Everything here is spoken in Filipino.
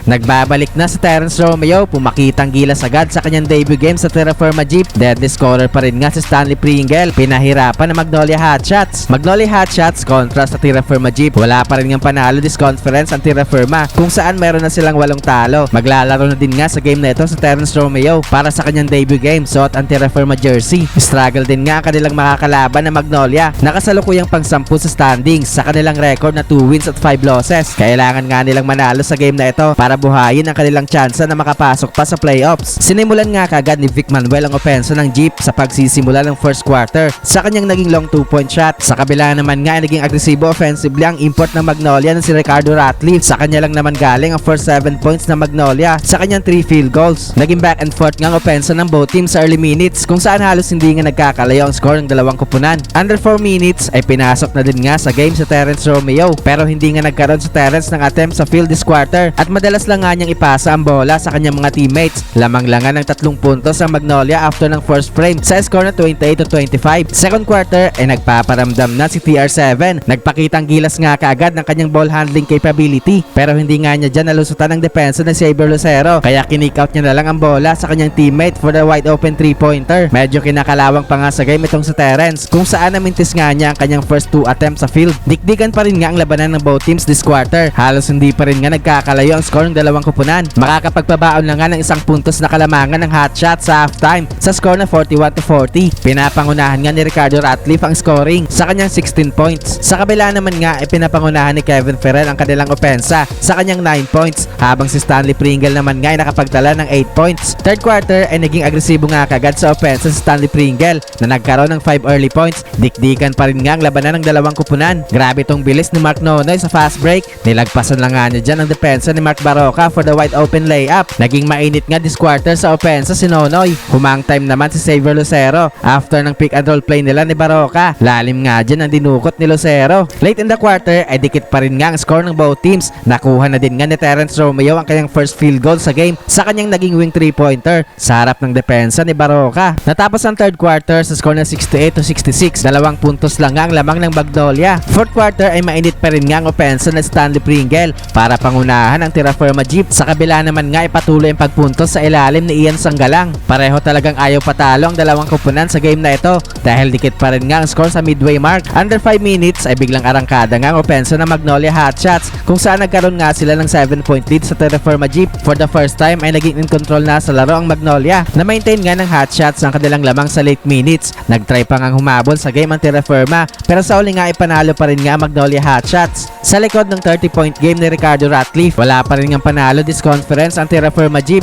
Nagbabalik na si Terence Romeo, pumakitang gilas agad sa kanyang debut game sa Terra Firma Jeep. Deadly scorer pa rin nga si Stanley Pringle, pinahirapan ng Magnolia Hotshots. Magnolia Hotshots kontra sa Terra Firma Jeep, wala pa rin nga panalo this conference ang Terra Firma, kung saan meron na silang 8 talo. Maglalaro na din nga sa game na ito sa Terence Romeo para sa kanyang debut game, suot ang Terra Firma jersey. Struggle din nga ang kanilang makakalaban na Magnolia, nakasalukuyang pang-10 sa standings sa kanilang record na 2 wins at 5 losses. Kailangan nga nilang manalo sa game na ito para buhayin ang kanilang tsansa na makapasok pa sa playoffs. Sinimulan nga kagad ni Vic Manuel ang opensa ng Jeep sa pagsisimula ng first quarter sa kanyang naging long 2-point shot. Sa kabila naman nga ay naging agresibo offensively ang import ng Magnolia na si Ricardo Ratliff. Sa kanya lang naman galing ang first 7 points ng Magnolia sa kanyang 3 field goals. Naging back and forth nga ang opensa ng both teams sa early minutes, kung saan halos hindi nga nagkakalayo ang score ng dalawang kupunan. Under 4 minutes ay pinasok na din nga sa game sa Terence Romeo, pero hindi nga nagkaroon sa Terence ng attempt sa field this quarter at madalas lang nga niyang ipasa ang bola sa kanyang mga teammates. Lamang-langan ng 3 puntos ang Magnolia after ng first frame sa score na 28-25. Second quarter ay nagpaparamdam na si TR7. Nagpakitang gilas nga kaagad ng kanyang ball handling capability, pero hindi nga niya dyan nalusutan ng depensa ng Xavier Lucero, kaya kinik-out niya na lang ang bola sa kanyang teammate for the wide open 3-pointer. Medyo kinakalawang pa nga sa game itong sa Terence, kung saan namintis nga niya ang kanyang first 2 attempts sa field. Dikdikan pa rin nga ang labanan ng both teams this quarter. Halos hindi pa rin nga nagkakalayo ang score ng dalawang kupunan. Makakapagpabaon na nga ng 1 puntos na kalamangan ng hotshot sa halftime sa score na 41-40. Pinapangunahan nga ni Ricardo Ratliff ang scoring sa kanyang 16 points. Sa kabila naman nga ay pinapangunahan ni Kevin Ferrer ang kanilang opensa sa kanyang 9 points, habang si Stanley Pringle naman nga ay nakapagtala ng 8 points. Third quarter ay naging agresibo nga kagad sa opensa si Stanley Pringle na nagkaroon ng 5 early points. Dikdikan pa rin nga ang labanan ng dalawang kupunan. Grabe tong bilis ni Mark Nonoy sa fast break. Nilagpasan lang nga niya dyan ang depensa ni Mark Baroka for the wide open layup. Naging mainit nga this quarter sa opensa si Nonoy. Humang time naman si Xavier Lucero after ng pick and roll play nila ni Baroka. Lalim nga dyan ang dinukot ni Lucero. Late in the quarter ay dikit pa rin nga ang score ng both teams. Nakuha na din nga ni Terence Romeo ang kanyang first field goal sa game sa kanyang naging wing 3-pointer sa harap ng depensa ni Baroka. Natapos ang third quarter sa score na 68-66. 2 puntos lang nga ang lamang ng Magnolia. Fourth quarter ay mainit pa rin nga ang opensa na Stanley Pringle para pangunahan ang Terra Firma Jeep. Sa kabila naman nga ay patuloy ang pagpuntos sa ilalim ni Ian Sanggalang. Pareho talagang ayaw patalo ang dalawang kupunan sa game na ito dahil dikit pa rin nga ang score sa midway mark. Under 5 minutes ay biglang arangkada nga ang opensa ng Magnolia Hotshots, kung saan nagkaroon nga sila ng 7-point lead sa Terra Firma Jeep. For the first time ay naging in control na sa laro ang Magnolia. Na-maintain nga ng Hotshots ang kanilang lamang sa late minutes. Nagtry pa ngang humabol sa game ang Terra Firma, pero sa uli nga ay panalo pa rin nga ang Magnolia Hotshots. Sa likod ng 30-point game ni Ricardo Ratliff, wala pa rin nga panalo this conference ang Terra Firma Jeep.